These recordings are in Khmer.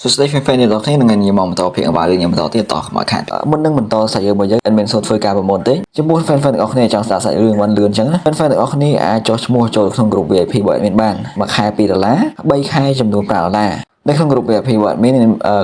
សួស្តី fan អ្នកទាំងអស់គ្នានឹងញ៉ាំមកបន្តភាគអ្វីយើងញ៉ាំបន្តទៀតតមកខាត់មុននឹងបន្តសាច់រឿងរបស់យើងអត់មានសូនធ្វើការប្រមូលទេចំពោះ fan ទាំងអស់គ្នាចង់ស្ដាប់សាច់រឿងបានលឿនអញ្ចឹង fan ទាំងអស់គ្នាអាចចុះឈ្មោះចូលក្នុងក្រុម VIP របស់ admin បានមួយខែ$2 3ខែចំនួន$5នៅក្នុងក្រុម VIP របស់ admin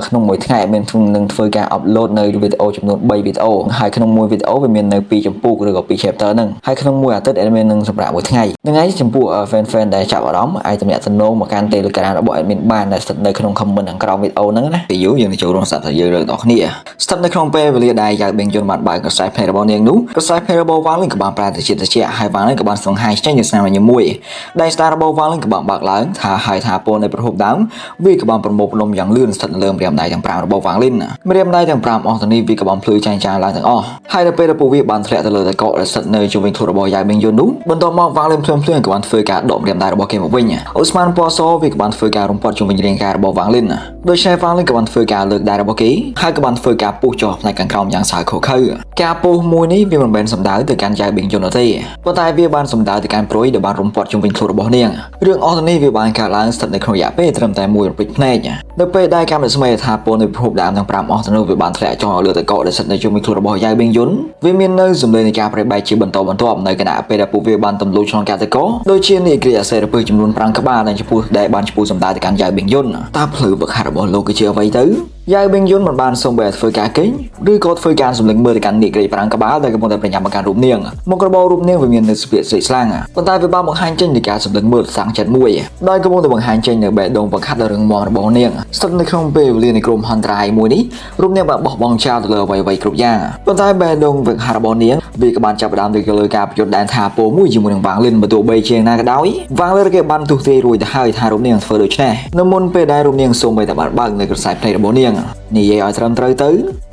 ក្នុងមួយថ្ងៃ admin នឹងធ្វើការ upload នៅវីដេអូចំនួន3វីដេអូហើយក្នុងមួយវីដេអូវាមាននៅ2ចម្ពោះឬក៏2 chapter ហ្នឹងហើយក្នុងមួយអាទិត្យ admin នឹងសម្រាប់មួយថ្ងៃហ្នឹងហើយចំពោះ fan ដែលចាប់អារម្មណ៍អាចទំនាក់ទំនងមកកាន់ Telegram របស់ admin បានដែលស្ថិតនៅក្នុង comment ខាងក្រោមវីដេអូហ្នឹងណាពីយូរយើងនឹងចូលរួមស្ដាប់យើងរឿងរបស់គ្នាស្ថិតនៅក្នុងពេលវេលាដែលយើងបេងជន់បានបើក website page របស់នាងនោះ website page របស់ Wangling ក៏បានប្រែទៅជាត្រជាក់ហើយ Wangling ក៏បានសង្ហៃចេញនៅស្នាមញមួយដែល star របស់ Wangling ក៏បានបើកឡើងថាពណ៌នៃប្រភពដើមវាក៏បានប្រមូលផ្ដុំយ៉ាងលឿនស្ថិតនៅលើម្រាមដៃទាំង5របស់ Wangling ម្រាមដៃទាំង5អស់ទៅនេះវាក៏បានភ្លឺចែងចាយឡើងទាំងអស់ហើយដល់ពេលដែលពួកវាបានធ្លាក់ទៅលើតកកដែលស្ថិតនៅជុំវិញខ្លួនរបស់យើងបេងយន់នោះបន្ទាប់មក Wangling ភ្លាមក៏បានធ្វើការដកម្រាមដៃរបស់គេមកវិញអូស្មានពណ៌សវាក៏បានធ្វើការរំពាត់ជុំវិញរាងកាយរបស់ Wangling ដូច្នេះ Wangling ក៏បានធ្វើការលើកដៃរបស់គេហើយក៏បានធ្វើការពុះចុះផ្នែកខាងក្រោមយ៉ាងសើខុសខើការពុះមួយនេះវាមិនមែនសំដៅទៅកាន់ចៅបេងយន់ទេប៉ុន្តែវាបានសំដៅទៅកាន់ព្រួយដែលបានរំពាត់ជុំវិញខ្លួនរបស់នាងរឿងអស់ទៅនេះវាបានកើតឡើងស្ថិតនៅក្នុងរយៈពេលត្រឹមតែមួយរំពេចភ្នែកនៅពេលដែលកម្មវិធីថាពណ៌នៃប្រភពដើមទាំង5អស់ទៅនោះវាបានធ្លាក់ចុះលើតកកដែលស្ថិតនៅជុំវិញខ្លួនរបស់ចៅបេងយន់វាមាននៅសម្លេងនៃការប្រែបែកជាបន្តបន្ទាប់នៅគណៈពេលដែលពួកវាបានទម្លុះឆ្លងកាត់តកកដូចជានាគិរិយាសេរពើចំនួន5ក្បាលដែលចំពោះដែលបានចំពោះសម្ដៅទៅកាន់ចៅបេងយន់តើភ្លឺវឹកហាត់របស់លោកគឺជាអ្វីទៅយ៉ាវបេងយន់មិនបានសូមបែរធ្វើការគេងឬក៏ធ្វើការសម្លឹងមើលទៅកាន់នាគិរិយា5ក្បាលដែលកំពុងតែប្រញាប់មកកាន់រូបនាងមុខរបររូបនាងវាមាននៅស្ពាកស្រីស្លាំងប៉ុន្តែវាបានបង្ហាញចេញពីការសម្លឹងមើលសាំងចិត្តមួយដោយកំពុងតែបង្ហាញចេញនៅបេះដូងបង្ខាត់ដ៏រឹងមាំរបស់នាងស្ថិតនៅក្នុងពេលវេលានៃក្រុមហន្តរាយមួយនេះរូបនាងបានបោះបង់ចោលទៅលើអ្វីៗគ្រប់យ៉ាងប៉ុន្តែបេះដូងវឹកហាត់របស់នាងវាក៏បានចាប់ផ្ដើមទៅលើការប្រយុទ្ធដែនថាពោមួយជាមួយនឹង Wangling បើទោះបីជាណាក៏ដោយ Wangling គេបានទុះទាយរួចទៅហើយថារូបនាងធ្វើដូច្នេះនៅមុនពេលដែលរូបនាងសូម្បីតែបានបើកនៅក្រសែភ្នែករបស់នាងនិយាយឲ្យត្រឹមត្រូវទៅ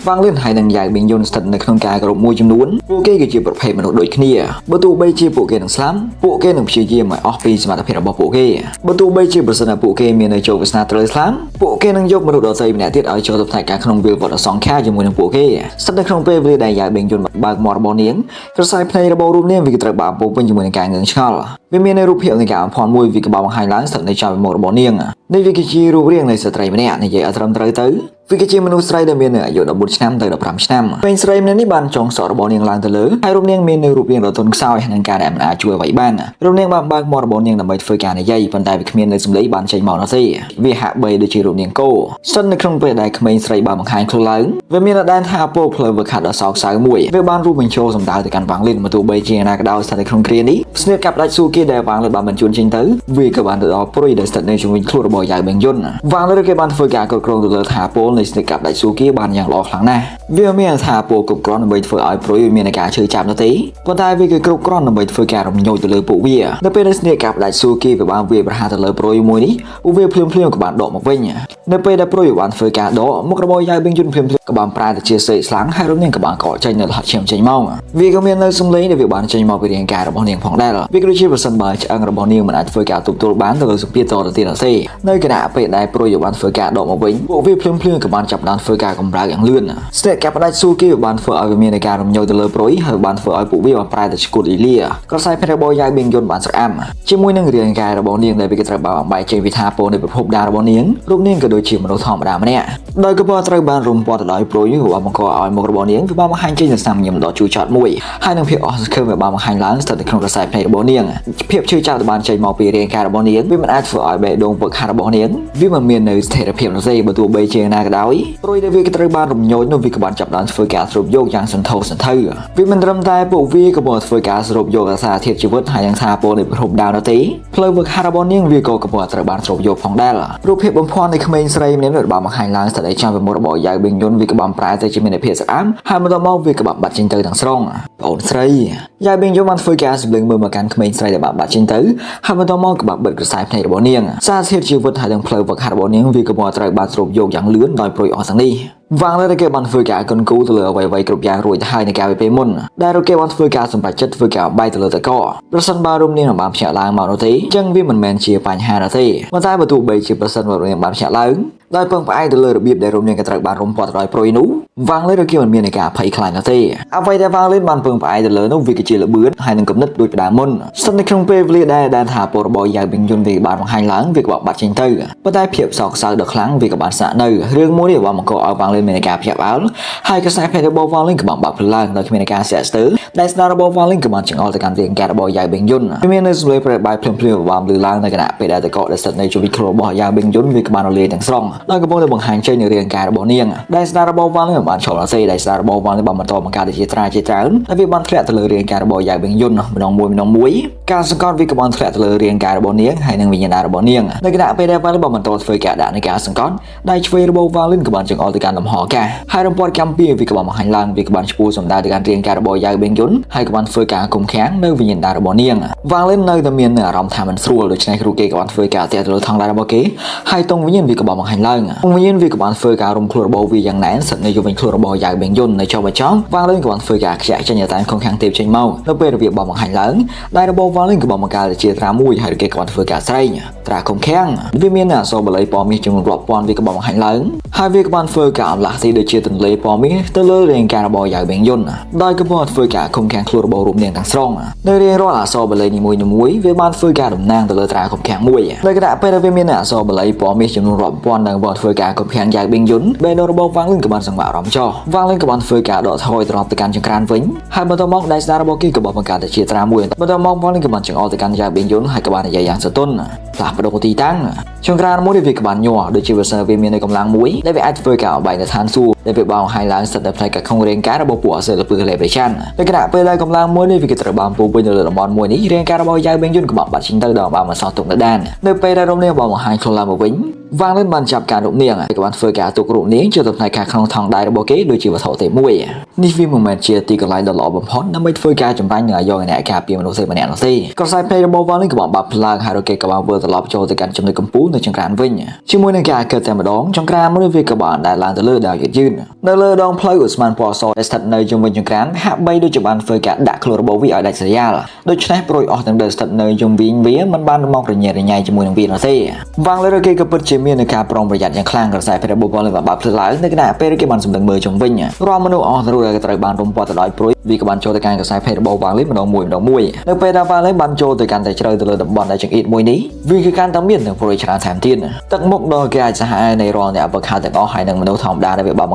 Wangling ហើយនឹងយ៉ាវបេងយន់ស្ថិតនៅក្នុងការគោរពមួយចំនួនពួកគេគឺជាប្រភេទមនុស្សដូចគ្នាបើទោះបីជាពួកគេនឹងស្លាប់ពួកគេនឹងព្យាយាមឲ្យអស់ពីសមត្ថភាពរបស់ពួកគេបើទោះបីជាប្រសិនបើពួកគេមាននៅជោគវាសនាត្រូវស្លាប់ពួកគេនឹងយកមនុស្សដទៃម្នាក់ទៀតឲ្យចូលទៅផ្នែកការក្នុងវិលវត្តអសង្ខារជាមួយនឹងពួកគេស្ថិតនៅក្នុងពេលវេលាដែលយ៉ាវបេងយន់បើកមាត់របស់នាងក្រសែភ្នែករបស់រូបនាងវាត្រូវបានពោពេញជាមួយនឹងការងឿងឆ្ងល់វាមាននៅរូបភាពនៃការអំផន់មួយវាក៏បានបង្ហាញឡើងស្ថិតនៅចំមុខរបស់នាងនេះវាគឺជារូបរាងនៃស្ត្រីម្នាក់និយាយឲ្យត្រឹមត្រូវទៅវាគឺជាមនុស្សស្រីដែលមានអាយុ14ឆ្នាំទៅ15ឆ្នាំពេលស្រីម្នាក់នេះបានចងសក់របស់នាងឡើងទៅលើហើយរូបនាងមាននៅរូបរាងដ៏ទន់ខ្សោយនិងការដែលមិនអាចជួយអ្វីបានរូបនាងបានបើកមាត់របស់នាងដើម្បីធ្វើការនិយាយប៉ុន្តែវាគ្មាននៅសម្លេងបានចេញមកនោះទេវាហាក់បីដូចជារូបនាងគោស្ថិតនៅក្នុងពេលដែលក្មេងស្រីបានបង្ហាញខ្លួនឡើងវាមានដែនថាពោផ្លូវវឹកហាត់ដ៏សោកសៅមួយវាបានរួមបញ្ចូលសម្ដៅទៅកាន់ Wangling មកទោះបីជាណាក៏ដោយស្ថិតនៅក្នុងគ្រានេះស្នៀតកាប់ដាច់ស៊ូគីដែល Wangling បានបញ្ជូនចេញទៅវាក៏បានទៅដល់ព្រួយដែលស្ថិតនៅជុំវិញខ្លួនរបស់យ៉ាវបេងយន់ Wangling គេបានធ្វើការគ្រប់គ្រងទៅលើថាពោនៃស្នៀតកាប់ដាច់ស៊ូគីបានយ៉ាងល្អខ្លាំងណាស់វាមានថាពោគ្រប់គ្រាន់ដើម្បីធ្វើឲ្យព្រួយមានការឈឺចាប់នោះទេប៉ុន្តែវាគឺគ្រប់គ្រាន់ដើម្បីធ្វើការរំញោចទៅលើពួកវានៅពេលដែលស្នៀតកាប់ដាច់ស៊ូគីវាបានវាប្រហារទៅលើព្រួយមួយនេះពួកវាភ្លាមក៏បានដកមកវិញនៅពេលដែលព្រួយបានធ្វើការដកមុខរបស់យ៉ាវបេងយន់ភ្លាមក៏បានប្រែទៅជាសេកស្លាំងហើយរូបនាងក៏បានកកចេញនៅលហត្ថឈាមចេញមកវាក៏មាននៅសំឡេងដែលវាបានចេញមកពីរាងកាយរបស់នាងផងដែរវាគឺជាប្រសិនបើឆ្អឹងរបស់នាងមិនអាចធ្វើការទប់ទល់បានទៅលើសម្ពាធតទៅទៀតនោះទេនៅគណៈពេលដែលព្រួយបានធ្វើការដកមកវិញពួកវាភ្លាមក៏បានចាប់ផ្ដើមធ្វើការកម្រើកយ៉ាងលឿនស្នេហ៍កាប់ផ្ដាច់ស៊ូគីបានធ្វើឲ្យវាមានការរំញោចទៅលើព្រួយហើយបានធ្វើឲ្យពួកវាបានប្រែទៅឈួតអ៊ីលីក្រសែភ្នែករបស់យ៉ាវបេងយន់បានស្រអាំជាមួយនឹងរាងកាយរបស់នាងដែលវាក៏ត្រូវបានបែកចេញពីថាពោនៃប្រភពដើមរបស់នាងរូបនាងក៏ដូចជាមនុស្សធម្មតាម្នាក់ដោយក៏ត្រូវបានរំពាត់ទៅដោយព្រួយរបស់បង្កឲ្យមុខរបស់នាងវាបានបង្ហាញចេញនូវសាមញ្ញដ៏ជូរចត់មួយហើយនឹងភាពអស់សង្ឃឹមវាបានបង្ហាញឡើងស្ថិតនៅក្នុងក្រសែភ្នែករបស់នាងភាពឈឺចាប់ដែលបានចេញមកពីរាងកាយរបស់នាងវាមិនអាចធ្វើឲ្យបេះដូងវឹកហាត់របស់នាងវាមិនមាននៅស្ថិរភាពនោះទេបើទោះបីជាណាក៏ដោយព្រួយដែលវាក៏ត្រូវបានរំញោចនោះវាក៏បានចាប់ផ្ដើមធ្វើការស្រូបយកយ៉ាងសន្ធោសន្ធៅវាមិនត្រឹមតែពួកវាក៏បានធ្វើការស្រូបយកអាសារធាតុជីវិតហើយយ៉ាងថាពោនៃប្រភពដើមនោះទេផ្លូវវឹកហាត់របស់នាងវាក៏កំពុងត្រូវបានស្រូបយកផងដែររូបភាពបំផន់នៃក្មេងស្រីម្នាក់នេះបានបង្ហាញឡើងស្ថិតនៅចំមុខរបស់យ៉ាវបេងយន់វាក៏បានប្រែទៅជាមានភាពស្អាតហើយបន្ទាប់មកវាក៏បានបាត់ចេញទៅទាំងស្រុងប្អូនស្រីយ៉ាវបេងយន់បានធ្វើការសម្លឹងមើលមកកាន់ក្មេងស្រីដែលបានបាត់ចេញទៅហើយបន្ទាប់មកក៏បានបិទក្រសែភ្នែករបស់នាងសារធាតុជីវិតហើយទាំងផ្លូវវឹកហាត់របស់នាងវាក៏បានត្រូវបានស្រូបយកយ៉ាងលឿនដោយព្រួយអស់ទាំងនេះWangling គេបានធ្វើការកុនគូទៅលើអ្វីៗគ្រប់យ៉ាងរួចទៅហើយនៅកាលពីពេលមុនដែលគេបានធ្វើការសម្រេចចិត្តធ្វើការបែកទៅលើតកប្រសិនបើរូបនាងបានភ្ញាក់ឡើងមកនោះទេអញ្ចឹងវាមិនមែនជាបញ្ហានោះទេប៉ុន្តែបើទោះបីជាប្រសិនបើរូបនាងបានភ្ញាក់ឡើង ដោយពឹងផ្អែកទៅលើរបៀបដែលរំលាយកត្រូវបានរំពាត់ដោយប្រួយនោះវ៉ាងលេនឬគេមិនមាននៃការភ័យខ្លាចនោះទេអ្វីដែលវ៉ាងលេនបានពឹងផ្អែកទៅលើនោះវាគឺជាលបឿនហើយនឹងគំនិតដូចផ្ដើមមុនស្ថិតនៅក្នុងពេលវេលាដែលថាពលរបស់យ៉ាវប៊ីងយុនវាបានបង្ហាញឡើងវាក៏បាត់ចេញទៅប៉ុន្តែភាពសោកសៅដ៏ខ្លាំងវាក៏បានសាក់នៅរឿងមួយនេះបានបង្កឲ្យវ៉ាងលេនមានការភ្ញាក់ផ្អើលហើយកសែភេទរបស់វ៉ាងលេនក៏បានបាក់ភ្លើងដោយគ្មានការស្ទាក់ស្ទើរដែលស្នារបស់វ៉ាងលេនក៏បានចង្អុលទៅកាន់រាងកាយរបស់យ៉ាវប៊ីងយុនវាមាននៅសម្លេងប្រែបាយភ្លាមបានលឺឡើងនៅគណៈពេលដែលតកដែលស្ថិតនៅជុំវិញខ្លួនរបស់យ៉ាវប៊ីងយុនវាក៏បានរលាយទាំងស្រុងដោយកំពុងតែបង្ហាញចេញនៅរាងកាយរបស់នាងដែលស្នារបស់វ៉ាងលេនបានឈប់អត់ទេដែលស្នារបស់វ៉ាងលេនបានបន្តបង្កើតជាច្រើនហើយវាបានធ្លាក់ទៅលើរាងកាយរបស់យ៉ាវប៊ីងយុនម្ដងមួយការសង្កត់វាក៏បានធ្លាក់ទៅលើរាងកាយរបស់នាងហើយនឹងវិញ្ញាណរបស់នាងនៅគណៈពេលដែលវ៉ាងលេនបានបន្តធ្វើការដាក់នៃការសង្កត់ដៃឆ្វេងរបស់វ៉ាងលេនក៏បានចង្អុលទៅកាន់លំហអាកាសហើយរំពាត់កម្មពីវាក៏បានបង្ហាញឡើងវាក៏បានឈ្មោះសម្ដៅទៅកាន់រាងកាយរបស់យ៉ាវប៊ីងយុនហើយក៏បានធ្វើការគុំខាំងនៅវិញ្ញាណរបស់នាងវ៉ាងលេននៅតែមានអារម្មណ៍ថាមិនស្រួលដូច្នេះគ្រូគេក៏បានធ្វើការទៅលើថងដៃរបស់គេហើយតុងវិញ្ញាណវាក៏បានបង្ហាញឡើងតុងវិញ្ញាណវាក៏បានធ្វើការរំខ្លួនរបស់វាយ៉ាងណែនស្ថិតនៅជុំវិញខ្លួនរបស់យ៉ាវប៊ីងយុននៅចុងបញ្ចប់វ៉ាងលេនក៏បានធ្វើការខ្ជាក់ចេញតាមខំខាំងទេពចេញមកនៅពេលរបៀបបានបង្ហាញឡើងដៃរបស់វ៉ាងលេនក៏បានបង្កើតជាត្រាមួយហើយគេក៏បានធ្វើការស្រែងត្រាខំខាំងវាមានអក្សរបាលីពណ៌មាសចំនួនរាប់ពាន់វាក៏បានបង្ហាញឡើងហើយវាក៏បានធ្វើការអំឡាស់ទីដូចជាទន្លេពណ៌មាសទៅលើរាងកាយរបស់យ៉ាវប៊ីងយុនដោយក៏បានធ្វើការខំខាំងខ្លួនរបស់រូបនាងទាំងស្រុងនៅរៀងរាល់អក្សរបាលីនីមួយវាបានធ្វើការតំណាងទៅលើត្រាខំខាំងមួយនៅគណៈពេលដែលវាមានអក្សរបាលីពណ៌មាសចំនួនរាប់ពាន់និងបានធ្វើការខំខាំងយ៉ាវប៊ីងយុនបេនរបស់វ៉ាងលេនក៏បានសង្វាក់អារម្មណ៍ចុះវ៉ាងលេនក៏បានធ្វើការដកថយត្រឡប់ទៅកាន់ចង្ក្រានវិញហើយបន្តមកដៃស្ដាររបស់គេក៏បានបង្កើតជាត្រាមួយបន្តមកវ៉ាងលេនក៏បានចង្អុលទៅកាន់យ៉ាវប៊ីងយុនហើយក៏បាននិយាយយ៉ាងសន្ទន់ផ្លាស់ប្ដូរទីតាំងចង្ក្រានមួយនេះវាក៏បានញ័រដូចជាវាសើវាមាននៅកម្លាំងមួយដែលវាអាចធ្វើការអបែកនៅឋានសួគ៌ដែលវាបានបង្ហាញឡើងស្ថិតនៅផ្នែកខាងក្នុងរាងកាយរបស់ពួកអសិលពឹសលេបេចាន់នៅគណៈពេលដែលកម្លាំងមួយនេះវាក៏ត្រូវបានពុះពេញនៅលើតំបន់មួយនេះរាងកាយរបស់យ៉ាវប៊ីងយុនក៏បានបាត់ចេញទៅដល់បានមកសោះទុកនៅដាននៅពេលដែលរំលាយបានបង្ហាញខ្លួនឡើងមកវិញវ៉ាងលេនបានចាប់ការរូបនាងហើយក៏បានធ្វើការទុករូបនាងចូលទៅផ្នែកខាងក្នុងថងដៃរបស់គេដូចជាវត្ថុទេមួយនេះវាមិនមែនជាទីកន្លែងដ៏ល្អបំផុតដើម្បីធ្វើការចម្រាញ់និងអាយុអ្នកការពារមនុស្សម្នាក់នោះទេក៏ខ្សែភ្នែករបស់វ៉ាងលេនក៏បានបាត់ភ្លើងហើយរគេក៏បានវិលត្រឡប់ចូលទៅកាន់ចំណុចកម្ពស់នៅចង្ក្រានវិញជាមួយនឹងការកើតតែម្ដងចង្ក្រានមួយវាក៏បានដើរឡើងទៅលើដោយយឺតនៅលើដងផ្លូវឧស្ម័នពណ៌សដែលស្ថិតនៅជុំវិញចង្ក្រានហាក់បីដូចជាបានធ្វើការដាក់ខ្លួនរបស់វាឲ្យដាច់ស្រយាលដូច្នេះប្រួយអស់ទាំងដែលស្ថិតនៅជុំវិញវាមិនបានមករញ៉េរញ៉ៃជាមួយនឹងវានោះទេវ៉ាងលេនគេក៏ពិតជាមានការប្រុងប្រយ័ត្នយ៉ាងខ្លាំងក្រសែភ្នែករបស់វ៉ាងលេនបានបាត់ភ្លើងឡើងនៅគណៈពេលគេបានសម្លឹងមើលជុំវិញរាល់មនុស្សអស់ទាំងដែលត្រូវបានរំពាត់ទៅដោយព្រួយវាក៏បានចូលទៅកាន់ក្រសែភ្នែករបស់វ៉ាងលេនម្ដងមួយនៅពេលដែលវ៉ាងលេនបានចូលទៅកាន់តែជ្រៅទៅលើតំបន់ដែលចង្អៀតមួយនេះវាគឺកាន់តែមានទាំងព្រួយច្រើនថែមទៀតទឹកមុខដ៏គេអាចសាហាវនៃរាល់អ្នកអ្វីខាទាំងអស់ហើយនឹងមនុស្សធម្មតាដែលវាបាន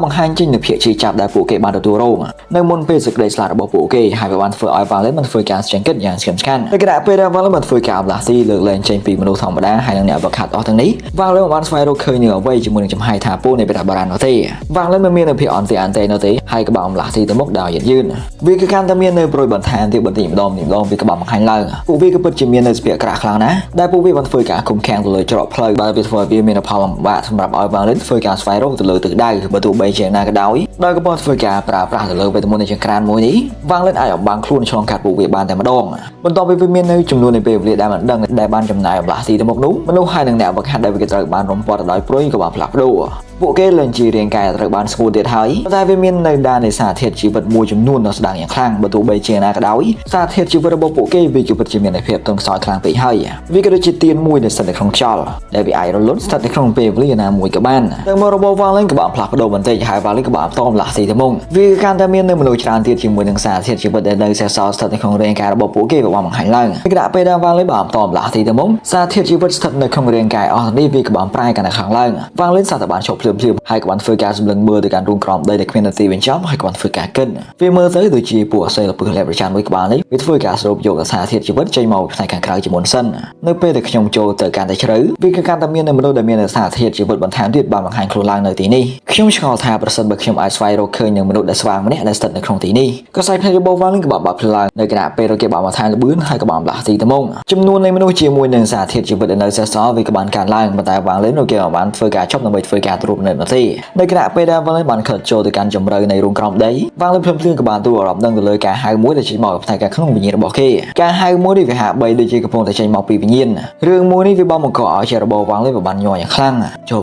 បង្ហាញចេញនូវភាពជឿចាប់ដែលពួកគេបានទទួលរងនៅមុនពេលសេចក្តីស្លាប់របស់ពួកគេហើយវាបានធ្វើឲ្យវ៉ាងលេនបានធ្វើការស្ចង្កិតយ៉ាងស្គមស្កាននៅគណៈពេលដែលវ៉ាងលេនបានធ្វើការអំឡាស៊ីលើកលែងចេញពីមនុស្សធម្មតាហើយនឹងអ្នកអ្វីខាអស់ទាំងនេះវ៉ាងលេនបានស្វែងរកឃើញនូវអ្វីជាមួយនឹងចំហាយថាពូនៃបេតាបារ៉ាននោះទេវ៉ាងលេនមិនមាននៅភាពអន់ទេនោះទេហើយក៏បានអំឡាស៊ីទៅមុខដោយយឺតវាគឺកាន់តែមាននៅប្រួយបន្ថែមទៀតបន្តិចម្ដងវាក៏បានបង្ហាញឡើងពួកវាក៏ពិតជាមាននៅសភាពក្រាស់ខ្លាំងណាស់ដែលពួកវាបានធ្វើការគុំខាំងទៅលើច្រកផ្លូវបើវាធ្វើឲ្យវាមានផលលំបាកសម្រាប់ឲ្យវ៉ាងលេនធ្វើការស្វែងរកទៅលើទិសដៅបើទោះបីជាណាក៏ដោយក៏បានធ្វើការប្រើប្រាស់ទៅលើវេទមន្តនៃចង្ក្រានមួយនេះវ៉ាងលេនអាចអំបាំងខ្លួនឆ្លងកាត់ពួកវាបានតែម្ដងបន្ទាប់ពីវាមាននៅចំនួននៃពេលវេលាដែលមិនដឹងដែលបានចំណាយអំឡះទីទៅមុខនោះមនុស្សហើយនឹងអ្នកអ្វីខាដែលវាត្រូវបានរំពាត់ដោយព្រួយក៏បានផ្លាស់ប្ដូរពួកគេលែងជារាងកាយត្រូវបានស្ងួតទៀតហើយតែវាមាននៅដាននៃសារធាតុជីវិតមួយចំនួនដ៏ស្ដាងយ៉ាងខ្លាំងបើទោះបីជាណាក៏ដោយសារធាតុជីវិតរបស់ពួកគេវាគឺពិតជាមានភាពទន់ខ្សោយខ្លាំងពេកហើយវាក៏ដូចជាទៀនមួយដែលស្ថិតនៅក្នុងខ្យល់ដែលវាអាចរលត់ស្ថិតនៅក្នុងពេលវេលាណាមួយក៏បានតែមករបស់វ៉ាងលេនក៏បានផ្លាស់ប្ដូរបន្តិចហើយវ៉ាងលេនក៏បានតមឡាស់ទីទៅមុខវាកាន់តែមាននៅមនុស្សច្រើនទៀតជាមួយនឹងសារធាតុជីវិតដែលនៅសេសសល់ស្ថិតនៅក្នុងរាងកាយរបស់ពួកគេក៏បានបង្ហាញឡើងគណៈពេលដែលវ៉ាងលេនបានតមឡាស់ទីទៅមុខសារធាតុជីវិតស្ថិតនៅក្នុងរាងកាយអស់នេះវាក៏បានប្រែកាន់តែខ្លាំងឡើងវ៉ាងលេនសាតែបានឈប់ភ្លាមហើយក៏បានធ្វើការសម្លឹងមើលទៅកាន់រូងក្រោមដីដែលគ្មាននទីបញ្ចប់ហើយក៏បានធ្វើការកិនវាមើលទៅដូចជាពួកអសិលពឹសលេបប្រចាំមួយក្បាលនេះវាធ្វើការស្រូបយកសារធាតុជីវិតចេញមកផ្នែកខាងក្រៅជាមុនសិននៅពេលដែលខ្ញុំចូលទៅកាន់តែជ្រៅវាគឺកាន់តែមានមនុស្សដែលមានសារធាតុជីវិតបន្ថែមទៀតបានបង្ហាញខ្លួនឡើងនៅទីនេះខ្ញុំឆ្ងល់ថាប្រសិនបើខ្ញុំអាចស្វែងរកឃើញនឹងមនុស្សដែលស្វាងម្នាក់ដែលស្ថិតនៅក្នុងទីនេះក៏សាយភ្នែករបស់វ៉ាងលេនក៏បានបាត់ភ្លើងនៅគណៈពេលគេបានបន្ថែមលបឿនហើយក៏បានផ្លាស់ទីទៅមុខចំនួននៃមនុស្សជាមួយនឹងសារធាតុជីវិតដែលនៅសេសសល់វាក៏បានកើនឡើងប៉ុន្តែវ៉ាងលេនគេបានធ្វើការចប់ដើម្បីធ្វើការត្រួតពិនិត្យនោះទេនៅគណៈពេលដែលវ៉ាងលេនបានខិតចូលទៅកាន់ជម្រៅនៃរូងក្រោមដីវ៉ាងលេនភ្លាមក៏បានទូអារម្មណ៍ដឹងទៅលើការហៅមួយដែលចេញមកផ្នែកខាងក្នុងវិញ្ញាណរបស់គេការហៅមួយនេះវាហាក់បីដូចជាកំពុងតែចេញមកពីវិញ្ញាណរឿងមួយនេះវាបានបង្កឲ្យជារបបវ៉ាងលេនបានញ័រយ៉ាងខ្លាំងចូ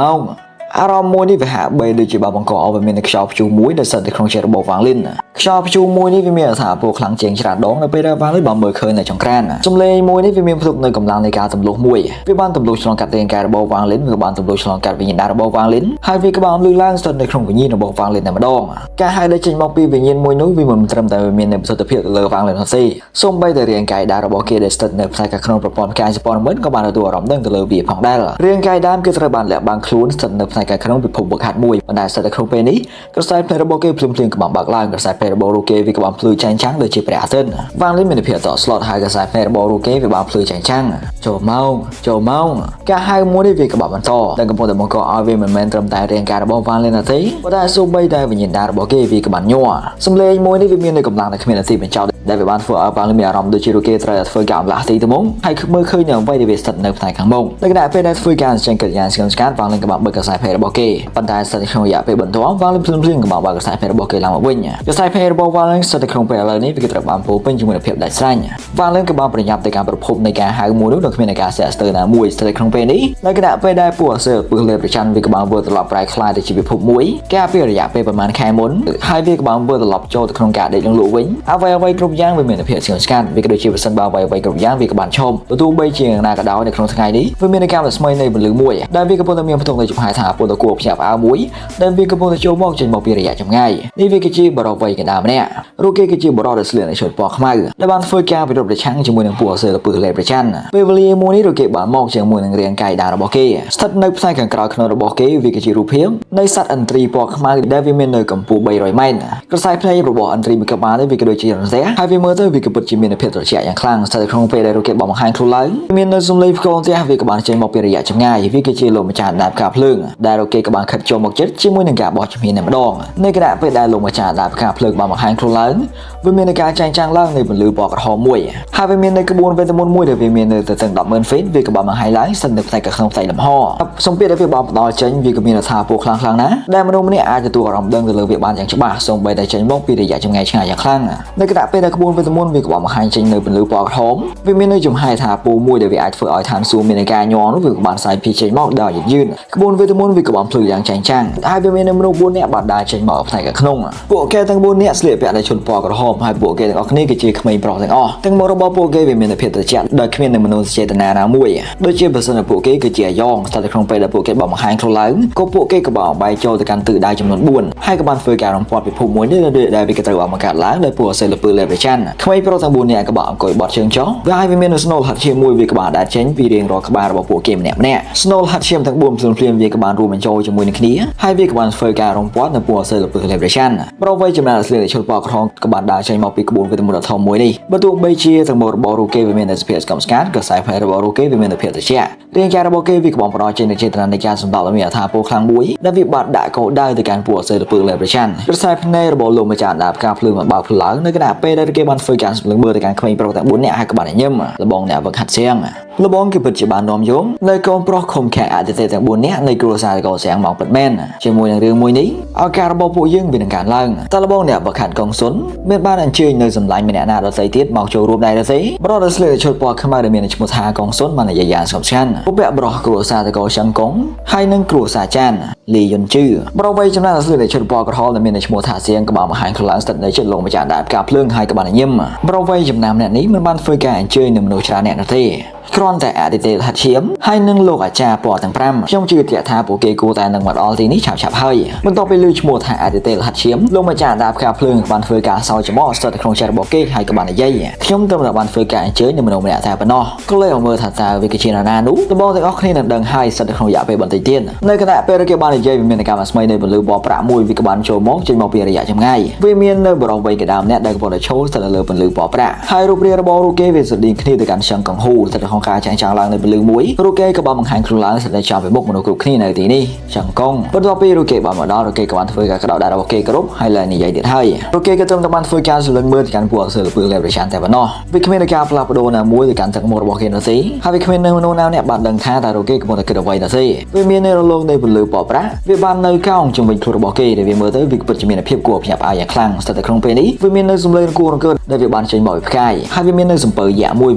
លមក อารมณ์มวยนี่ไปหาเบย์โดยจีบบังกอเอาไปมีในชอบชูมวยในสัตว์ในครองเชอร์บอวางลิ้นชอบชูมวยนี่ไปมีอาสาพวกคลังเจียงฉลาดดองในไปได้วางลิ้นบอมเบอร์เคยในจงแกรนจำเลยมวยนี่ไปมีผสมในกำลังในการตำรวจมวยวิบันตำรวจฉลองกัดเตียงการระบบวางลิ้นวิบันตำรวจฉลองกัดวิญญาณระบบวางลิ้นให้วิกบังลุยล่างสัตว์ในครองวิญญาณระบบวางลิ้นในมาดองการให้ได้จริงมองปีวิญญาณมวยนู้วิมันเติมแต่มีในสุดเพียรเลอวางลิ้นทันทีส่งไปแต่เรียงกายดาระบบเกเดสต์ในสายการขนมประปอนการสปอนเหมือนกับบานตัวรำเดินตะเลบีของได้ละเรียงกายด้ามคือตะบันและบางคลุ้นสัตว์ในสายการขนมเป็นผงบกหัดมวยบรรดาสัตว์ในครองเป็นนี้กระสายเพลระบบเกพลุมเพลียงกับบางบางล่างกระสายเพลระบบโรเกวิกับบางพลุยแจงช่างโดยจีบประเส้นวางลิ้นมีในเพียรต่อสล็อตหายกระสายเพลระบบโรเกวิกับบางพลุยแจงช่างโจเมาการให้มวยได้วิกับบางบรรทอดังกับพลแต่มังกรเอาวิมันเติมแต่เรียงกายระบบวางลิ้นนาทีบรรดาสู้ใบได้วิญญาณระบบเกวิกับบางยัวสำเร็จมวยได้วิมีในกำลังในขมิ้นนาทีเป็นเจ้าได้ไปบ้านเฟื่อวางลิ้นมีอารมณ์โดยจีโรเกตระเฟื่อกามหลาตีตะมงให้เมื่อเคยเนี่ยไว้ในเวสต์ในภายข้างบงในขณะเป็นได้เฟื่อการเชิงเกิดยานเชิงการวางลิ้นกับบางเบอร์กระสายเพลระบบเกปัญหาสัตว์ขนมอยากไปบนท้องวางลิ้นเพลินกับบางกระสายเพลระบบเกลังมาวิ่งกระสายเพลระบบวางลิ้นสัตว์ขนมเพลเลยนี้เป็นกระบางปูเป็นจมูกเพียบได้สั้นวางลิ้นกับบางประหยัดในการประพบในการหาหมูนุ่งโดยในการเสียสเตอร์นามวยสัตว์ขนมเพลนี้ในขณะเป็นได้ปวดเสือปืนเลยประชันวิกับบางเบอร์ตลอดปลายคลายในชีวิตพบมวยแก้เปลี่ยนระยะไปประมาณแค่มุนให้วิกับบางเบอร์ตลอดโจตขนมกาได้ยังหลุวิ่งเอาไว้กรุบย่างไปเหมือนเพียรเชิงการวิกัโดยชีวิตสันบาไว้กรุบย่างวิกับบางชมประตูใบเชียงนากระดาวในขนมทั้งไงนี้เพื่อมีในการแบบสมัยในบรรลุมวยได้วิกับบนตะเมียนพทงในจุดหายถาปวดตะกัวพยาบอามุยได้วิกับบนตะโจมอกจนบอกปีระยะจำง่ายนี่วิกัจีบรอไว้กันดามเนี่ยรูเกจีบรอเดสเลียในชนปอกขมาได้บางเฟื่อการไปรบในช่างจมูกหนังปัวเสือปืนเลยประชันเปเวลีมูนี่รูเกบานมอกจมูกหนังเรียงไก่ดาระบอกเกสตัดในภาษาการกล่าวขนมระบอกเกวิกัจีรูเพียมในสัตว์อันตรีปอกขมาได้วิเมนในกัมพูใบรอยไม้กระสายเพลย์ระบอกอันตรีมีกับมาได้วิกัโดยจีรันเซียให้วิเมอร์เตอร์วิกัปุจิมีในเพจตัวเชียอย่างคลั่งสัตว์ครองเปได้รูเกบอมหางครูไลมีในสมเลยพิกรเซียวิกับบานเจมบอกปีระยะจำง่ายวิกัจีลมจานดาบกาพลึงได้รูเกกับบานขัดโจมบอกเจ็ดจมูกหนังกาบอชมีในมดองในขณะไปได้ลมจานดาบกาพลึงบอมหางครูไลวิเมนในการแจงจ้างล่างในบรรลุปอกกระหอมวยให้วิเมนในกระบวนเวทมนต์มวยเดวิเมนในแต่ตั้งดอกเมินเฟสวิกับบอมหางไลสันในใส่กับขนมใส่ลำห่อสมเปียได้วิบอมต่อเจนวิกับมีนาทาปูคลังนะได้มนุษย์มันนี่อาจจะตัวรำเดินแต่เลยวิบานอย่างฉบับส่งไปได้เจนบอกปีระยะจำง่ายช่างอย่างคลั่งในขณะไปได้กระบวนเวทมนต์วิกับบอมหางเจนในบรรลุปอกกระหอมวิเมนในจุ่มให้ทาปูมวยเดวิอาจฝึกอ่อยทานซูมีในการย้อนวิกับบานใส่พีเจนบอกดาวหยืนกระบวนเวทมนต์วิกับบอมพลุอย่างแจงจ้างให้วิเมนในมนุษย์บุญเนี่ยบาดได้เจนบอกใส่กับขนมพวกแกตั้งบุญเนี่ยเสียไปในชนปอกกระหอมให้พวกแกตั้งออกนี่ก็จีขมิ้นปลอกตั้งอ้อตั้งมรบพวกแกวิเมนในเพจตะเจ็ดโดยขมิ้นในมนุษย์เจตนานามวยโดยเชื่อภาษาพวกแกก็จีย่องสัตว์ครองไปแต่พวกแกบอกมาหางคลล้างก็พวกแกก็บอกใบโจแต่การตื่นได้จำนวนบุญให้กับมันเฟยการรำปอดไปผูกมวยได้ไปกระตืออากาศล้างได้พวกเซลล์ปืนเลยไปชั้นขมิ้นปลอกตั้งบุญเนี่ยก็บอกกอยบอดเชิงจ้องได้วิเมนในสโนว์หัดเชียมมวยวิกบาได้เจนปีเรียงรอกบาระบบพวกเกมเนี่ยสโนว์หัดเชียมทั้งบุญส่วนเพียงวิกบารูมันโจจมูกในคณีให้วิกบาเฟยการรำปอดในพวกเซลล์ปืนเลยไปชั้นเราไว้จำนวนเสียในชนปอกครองกบาได้เจนมาปีกบุญเป็นมรดกทองมวยนี่ประตูใบเชียทั้งหมดบอรูเกวิเมนในสเปียร์กับสกัดก็สายไฟระบอรูเกวิเมนในเพจเชียเรียงการระบบเกวิกบอมปนอเจนในเจตนาในการสมบัติและมีอัตราโปรคลังบุยและวิบัติได้ก็ได้ในการปวดเซลล์ปืนเลยไปชั้นกระสายในระบบลมมาจากดาบการพลึงบาพลังในขณะไปได้เกบันเฟยการสมบูรณ์เมื่อในการขมิ้นปลอกแต่บุญเนี่ยให้กับบ้านเนี่ยระบองเนี่ยบังคับเสียงระบองคือปัจจุบันนอมยงในกองปลอกคมแข็งอาจจะเตะแต่บุญเนี่ยในกลัวสายก่อแสงมองเปิดแม่นเชื่อมวยในเรื่องมวยนี้เอาการระบบผู้ยิ่งเป็นการล่างแต่ระบองเนี่ยบังคับกองสนเมื่อบ้านอันเชื่อในสำลัยมีแนวหน้าเราใส่ติดมองโชว์รูปได้แล้วสิบรอดเสลชดปอกขึ้นมาในเมียนชมุทากองสนมันในยานสำคัญพวกแบบบรอกลัวสายก่อช่างกงให้นั่งกลัวสายจานลียนชื่อบรอไว้จำนวนเสลชดปอกกระทอในเมียนชมุทาเสียงกระบอกมหาคลาสตัดในชุดลงมาจากดาบกาพลึงให้กระบอกในยิ่มบรอไว้จำนวนเนี่ยนี้มันบ้านเฟยการเชื่อในมนุษย์ชาเนี่ยนะที่ครอนแต่อาดิเตลหัดเชียมให้นึ่งโลกอาจารย์ปอดต่างพร่ำช่องจืดเตี่ยทาโปเกกูแต่นังหวัดออลทีนี้ฉับให้มันต้องไปลือชโมทาอาดิเตลหัดเชียมลงมาจากดาบคาเพลิงบันเฟยกาซอยจมอสตัดโครงชาโปเกให้กับบันในยัยช่องเติมบันเฟยกาเจอในมโนเมียทาปนอก็เลยเอามือถัดตาวิกชินานานุตบอลแต่ออกนี่นังให้สัตว์โครงยาไปบันติเตียนในขณะเปรเกบันในยัยมีในการมาสมัยในบรรลุบอประมวยวิกบันโจมอกจนมอปีระยะจำง่ายเวเมียนในบรอไว้กระดามเนี่ยได้กับบอลโชว์สัตว์เลอบรรลุบอประให้รูปเรียบอรูเกวิสดิงคณีในการช่างกังหูสัตว์ของการจางลางในลืมมวยรูเกกับบอมหันครูล้างสัตว์ในชาวไปบุกมนุษย์กรุกนี่ในทีนี้ช่างกงบนตัวปีรูเกบอมมาดอรูเกกับบันเฟยกากระดาษดาราโอเกกรุ๊ปให้เลยนี่ใหญ่เด็ดให้รูเกกระเติมตะบันเฟยการสุดเลิงเมื่อการปวดเสือปืนเลยประชันแต่บ้านนอวิคเมนการปลาปโดนมวยในการจักมรบอกเห็นนะสิให้วิคเมนในมโนนาเนี่ยบัดดังท่าแต่รูเกกับมนุษย์กระดาษไว้นะสิวิเมียนในโลกในบนลือปอบระวิบันในก้าวจงเป็นครูบอกเกในวิเมื่อเตอร์วิกปัจจุบันเพียบกลัวพยาบาอย่างคลั่งสัตว์ครองเป็นนี้วิเมียนในสมเลนกูนเกิด ដែលវាបានចេញមកពីផ្កាយហើយវាមាននៅសំពើយ៉ាមួយ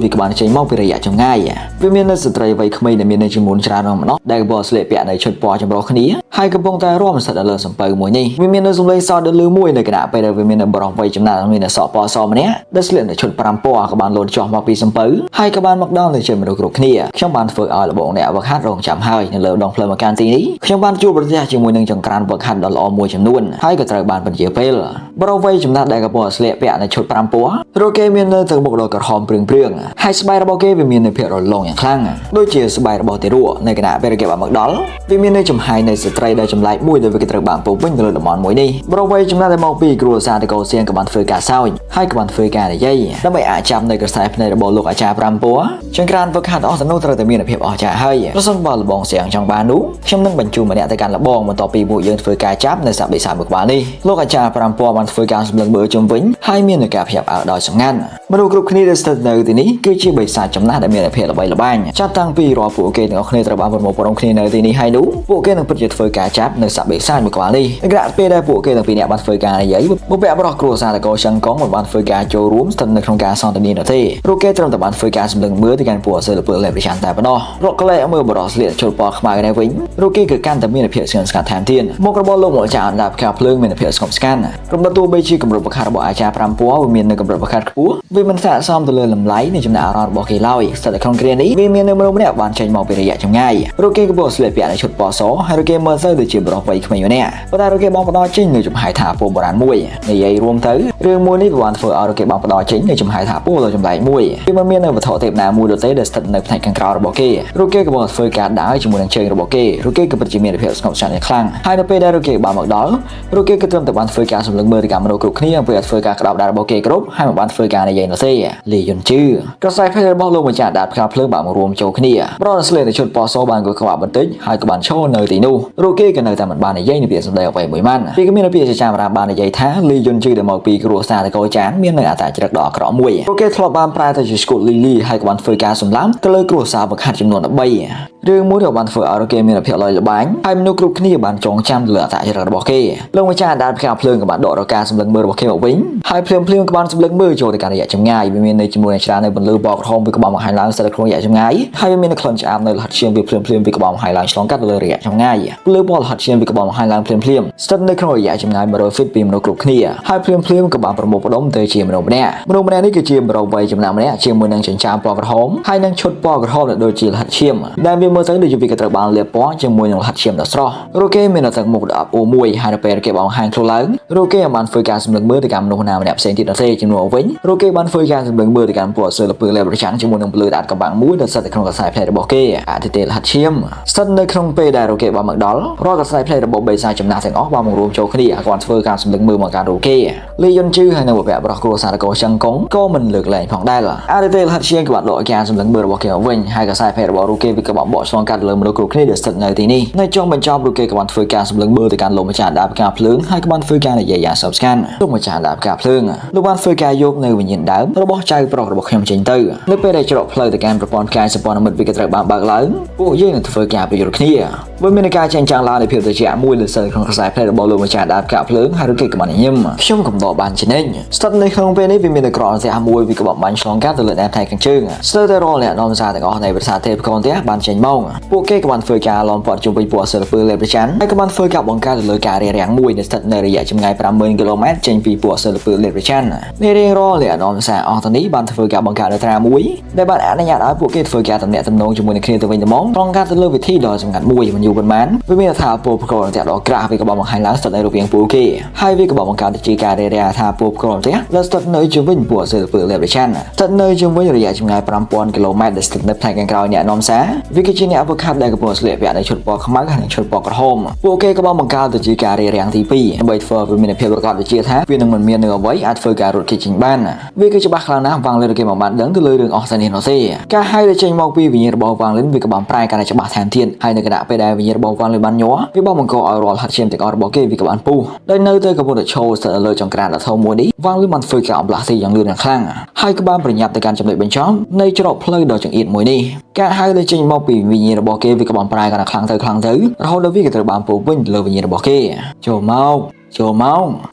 វាក៏បានចេញមកពីរយៈចម្ងាយវាមាននៅស្ត្រីវ័យក្មេងដែលមាននៅចំនួនច្រើនម្ដងដែលបោះស្លៀកពាក់នៅឈុតពណ៌ចម្រុះគ្នាហើយកំពុងតែរួមស្ថិតនៅលើសំពើមួយនេះវាមាននៅសំឡេងសដ៏លឺមួយនៅគណៈពេលដែលវាមាននៅបរិះវ័យចំណាស់មាននៅសក់ពណ៌សម្នាក់ដែលស្លៀកនៅឈុត5ពណ៌ក៏បានលោតចុះមកពីសំពើហើយក៏បានមកដល់នៅជាមនុស្សគ្រប់គ្នាខ្ញុំបានធ្វើឲ្យលបងអ្នកវឹកហាត់រងចាំហើយនៅលើដងផ្លូវមកកាន់ទីនេះខ្ញុំបានជួបប្រទះជាមួយនឹងចង្ក្រានវឹកហាត់ដ៏ល្អមួយចំនួនហើយក៏ត្រូវបានបញ្ជាពេលបរិះវ័យចំណាស់ដែលកំពុងស្លៀកពាក់នៅឈុត5ពណ៌រកគេមាននៅទឹកមុខដ៏ក្រហមព្រឿងហើយស្បែករបស់គេវាមាននៅភាពរលោងយ៉ាងខ្លាំងដូចជាស្បែករបស់ទារកនៅគណៈពេលគេបានមកដល់វាមាននៅចំហាយនៃស្ត្រីដែលចម្លែកមួយដែលវាក៏ត្រូវបានពោពេញទៅលើតំបន់មួយនេះបរិះវ័យចំណាស់ដែលមកពីគ្រួសារតកោសៀងក៏បានធ្វើការសើចហើយក៏បានធ្វើការនិយាយដើម្បីអាចចាប់នៅក្រសែភ្នែករបស់លោកអាចារ្យ5ពណ៌ចង្ក្រានវឹកហាត់អស់ទៅនោះត្រូវតែមានភាពអស្ចារ្យហើយប្រសិនបើលបងសៀងចង់បាននោះខ្ញុំនឹងបញ្ជូនម្នាក់ទៅកាន់លបងបន្ទាប់ពីពួកយើងធ្វើការចាប់នៅសាបិសាមួយក្បាលនេះលោកអាចារ្យ5ពណ៌បានធ្វើការសម្លឹងមើលជុំវិញហើយមាននៅការភ្ញាក់ផ្អើលដោយសម្ងាត់មនុស្សគ្រប់គ្នាដែលស្ថិតនៅទីនេះគឺជាបិសាចចំណាស់ដែលមានភាពល្បីល្បាញចាប់តាំងពីរាល់ពួកគេទាំងអស់គ្នាត្រូវបានប្រមូលផ្តុំគ្នានៅទីនេះហើយនោះពួកគេនឹងពិតជាធ្វើការចាប់នៅសាបិសាមួយក្បាលនេះក្រៅពេលដែលពួកគេទាំងពីរនាក់បានធ្វើការនិយាយបុព្វបុរសគ្រួសារតកោសៀងកងបានធ្វើការចូលរួមស្ថិតនៅក្នុងការសន្ទនានោះទេពួកគេត្រឹមតែបានធ្វើការសម្លឹងមើលទៅកាន់ពួកសិល្បៈលេបប្រចាំតែប៉ុណ្ណោះរកក្លែមើលបរោះស្លៀកជុលពណ៌ខ្មៅនេះវិញពួកគេគឺកាន់តែមានភាពស្ងៀមស្ងាត់ថែមទៀតមុខរបរលោកមកចាអណ្ដាតផ្កាភ្លើងមានភាពស្ងប់ស្ងាត់ក្រុមដទួបីជាកម្រិតវឹកហាត់របស់អាចារ្យ5ពណ៌វាមាននៅកម្រិតវឹកហាត់ខ្ពស់វាមិនស័ក្តិសមទៅលើលំឡៃនៃចំណាក់អារម្មណ៍របស់គេឡើយស្ថិតនៅក្នុងគ្រានេះវាមាននៅមនុស្សម្នាក់បានចេញមកពីរយៈចម្ងាយពួកគេក៏ស្លៀកពាក់នៅឈុតពណ៌សហើយពួកគេមើលទៅដូចជាបរិះវ័យក្មេងម្នាក់ប៉ុន្តែពួកគេបងផ្ដោតចេញនៅចំហាយថាពូបុរាណមួយនិយាយរួមទៅរឿងមួយនេះបានធ្វើឲ្យពួកគេបងផ្ដោតចេញនៅចំហាយថាពូដ៏ចម្លែកមួយវាមិនមាននៅវត្ថុទេពណាមួយទេដែលស្ថិតនៅផ្នែកខាងក្រៅរបស់គេពួកគេក៏បានធ្វើការដើរជាមួយនឹងជើងរបស់គេពួកគេក៏ពិតជាមានភាពស្ងប់ស្ងាត់យ៉ាងខ្លាំងហើយនៅពេលដែលពួកគេបានមកដល់ពួកគេក៏ត្រឹមតែបានធ្វើការសម្លឹងមើលទៅកាន់មនុស្សគ្រប់គ្នាពេលធ្វើការក្តោបដៃរបស់គេគ្រប់ហើយមិនបានធ្វើការនិយាយនោះទេលីយុនជឺក្រសែភ្នែករបស់លោកម្ចាស់ដាតផ្កាភ្លើងបានមករួមចូលគ្នាប្រដស្លេនៅឈុតពណ៌សបានក៏ក្បាក់បន្តិចហើយក៏បានឈរនៅទីនោះពួកគេក៏នៅតែមិនបាននិយាយនៅពាក្យសម្ដីអ្វីមួយម៉ាន់ពីក៏មានពាក្យចាមរាបាននិយាយថាលីយុនជឺដែលមកពីគ្រួសារតកោចានមាននៅអត្តចរិតដ៏អាក្រក់មួយពួកគេធ្លាប់បានប្រែទៅជាស្គូតលីលីហើយក៏បានធ្វើការសម្លាប់ទៅលើគ្រួសារវឹកហាត់ចំនួន13រឿងមួយដែលបានធ្វើឲ្យគេមានភាពលយល្បាញហើយមនុស្សគ្រប់គ្នាបានចងចាំលើអត្តចរិតរបស់គេលោកម្ចាស់ដាតផ្កាភ្លើងក៏បានដករការសម្លឹងមើលរបស់គេមកវិញហើយភ្លាមក៏បានសម្លឹងមើលចូលទៅកាន់រយៈចម្ងាយវាមាននៅជាមួយនឹងច្រើននៅបន្លឺបកក្រហមពីក្បាលមកហើយឡើងស្ថិតក្នុងរយៈចម្ងាយហើយវាមាននៅក្លិនឆ្អាបនៅលហិតឈាមវាភ្លាមពីក្បាលមកហើយឡើងឆ្លងកាត់ទៅលើរយៈចម្ងាយលើបលហិតឈាមពីក្បាលមកហើយឡើងភ្លាមស្ថិតនៅក្នុងរយៈចម្ងាយ100 feet ពីមនុស្សគ្រប់គ្នាហើយភ្លាមក៏បានប្រមូលផ្ដុំទៅជាមនុស្សម្នាក់នេះគឺជាបរិវ័យចំណាស់ម្នាក់ជាមួយនឹងចិញ្ចើមពណ៌ក្រហមហើយនឹងឈុតពណ៌ក្រហមដូចជាលហិតឈាមដែលវាមើលទៅដូចជាវាក៏ត្រូវបានលាបពណ៌ជាមួយនឹងលហិតឈាមដ៏ស្រស់រកគេមានទឹកមុខដ៏អបអួរមួយហើយនៅពេលគេបង្ហាញខ្លួនឡើងរកគេបានធ្វើការសម្លឹងមើលទៅកាន់មនុស្សណាម្នាក់ផ្សេងទៀតនោះទេជំនួសវិញរកគេបានធ្វើការសម្លឹងមើលទៅកាន់ពួកសិល្បៈលេបប្រចាំជាមួយនឹងពលឺដាតកំបាំងមួយដែលស្ថិតនៅក្នុងខ្សែភ្នែករបស់គេអតិថិលហិតឈាមស្ថិតនៅក្នុងពេលដែលរកគេបានមកដល់រាល់ខ្សែភ្នែករបស់បេសាចំណាស់ទាំងអស់បានមករួមចូលគ្នាគាត់ធ្វើការសម្លឹងមើលមកការរកគេលីយុនជឺហើយនៅបុព្វបុរសគ្រួសារតកោសៀងកងក៏មិនលើកលែងផងដែរអតិថិលហិតឈាមក៏បានដកការសម្លឹងមើលរបស់គេមកវិញហើយខ្សែភ្នែករបស់រកគេវាក៏បានបកឆ្លងកាត់លើមនុស្សគ្រប់គ្នាដែលស្ថិតនៅទីនេះនៅចុងបញ្ចប់រកគេក៏បានធ្វើការសម្លឹងមើលទៅកាន់លោកម្ចាស់ដាបផ្កាភ្លើងហើយក៏បានធ្វើការនិយាយយ៉ាងសបស្កានលោកម្ចាស់ដាបផ្កាភ្លើងលោកបានធ្វើការយកនៅវិញ្ញាណដើមរបស់ចៅប្រុសរបស់ខ្ញុំចេញទៅនៅពេលដែលច្រកផ្លូវទៅកាន់ប្រព័ន្ធកាយសម្ព័ន្ធមិត្តវាក៏ត្រូវបានបើកឡើងពួកយើងនឹងធ្វើការប្រយុទ្ធគ្នាវាមានការចាញ់ចាំងឡើងនៃភាពត្រជាក់មួយលើសក្នុងខ្សែភ្នែករបស់លោកម្ចាស់ដាបផ្កាភ្លើងហើយរកគេក៏បានញញឹមខ្ញុំកំដរបានចំណេញស្ថិតនៅក្នុងពេលនេះវាមានក្រអស្ចារ្យមួយវាក៏បានបាញ់ឆ្លងកាត់ទៅលើដែនផ្នែកខាងជើងស្ទើរតែរាល់អ្នកនាំសារទាំងអស់នៃប្រាសាទទេពកោនទះបានចេញមកពួកគេក៏បានធ្វើការឡំព័ទ្ធជុំវិញពួកសិល្បៈលេបប្រចាំហើយក៏បានធ្វើការបង្កើតទៅលើការរារាំងមួយដែលស្ថិតនៅរយៈចម្ងាយ50000 គីឡូម៉ែត្រចេញពីពួកសិល្បៈលេបប្រចាំនេះរៀងរាល់អ្នកនាំសារអស់ទៅនេះបានធ្វើការបង្កើតត្រាមួយដែលបានអនុញ្ញាតឲ្យពួកគេធ្វើការទំនាក់ទំនងជាមួយនឹងគ្នាទៅវិញទៅមកត្រង់ការទៅលើវិធីដ៏សំខាន់មួយមិនយូរប៉ុន្មានវាមានថាពលប្រកបទាំងដ៏ក្រាស់វាក៏បានបង្ហាញឡើងស្ថិតនៅរូបរាងពួកគេហើយវាក៏បានបង្កើតទៅជាការរារាំងថាពលប្រកបទាំងដែលស្ថិតនៅជុំវិញពួកសិល្បៈលេបប្រចាំស្ថិតនៅជុំវិញរយៈចម្ងាយ5000 គីឡូម៉ែត្រដែលស្ថិតនៅផ្នែកខាងក្រោយអ្នកនាំសារវាគឺជាអ្នកវឹកហាត់ដែលកំពុងស្លៀកពាក់នៅឈុតពណ៌ខ្មៅហើយនិងឈុតពណ៌ក្រហមពួកគេក៏បានបង្កើតទៅជាការរារាំងទី2ដើម្បីធ្វើឲ្យមានភាពប្រកបវិជ្ជាថាវានឹងមិនមាននៅអ្វីអាចធ្វើការរត់គេចេញបានវាគឺច្បាស់ខ្លាំងណាស់វ៉ាងលិនគេមិនបានដឹងទៅលើរឿងអស់ទៅនេះនោះទេការហៅដែលចេញមកពីវិញ្ញាណរបស់វ៉ាងលិនវាក៏បានប្រែកាន់តែច្បាស់ថែមទៀតហើយនៅគណៈពេលដែលវិញ្ញាណរបស់វ៉ាងលិនបានញ័រវាបានបង្កឲ្យរាល់ហិតឈាមទាំងអស់របស់គេវាក៏បានពុះដោយនៅតែកំពុងតែឈរស្ថិតលើចង្ក្រានដ៏ធំមួយនេះវ៉ាងលិនបានធ្វើការអំឡាស់ទីយ៉ាងលឿនយ៉ាងខ្លាំងហើយក៏បានប្រញាប់ទៅកាន់ចំណុចបញ្ចប់នៃច្រកផ្លូវដ៏ចង្អៀតមួយនេះការហៅដែលចេញមកពីវិញ្ញាណរបស់គេវាក៏បានប្រែកាន់តែខ្លាំងទៅរហូតដល់វាក៏ត្រូវបានពោពេញទៅលើវិញ្ញាណរបស់គេចូលមក ចូលម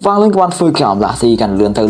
កវ៉ាងលឿនក៏បានធ្វើក្រោមឡាស៊ីកាន់លឿនទៅ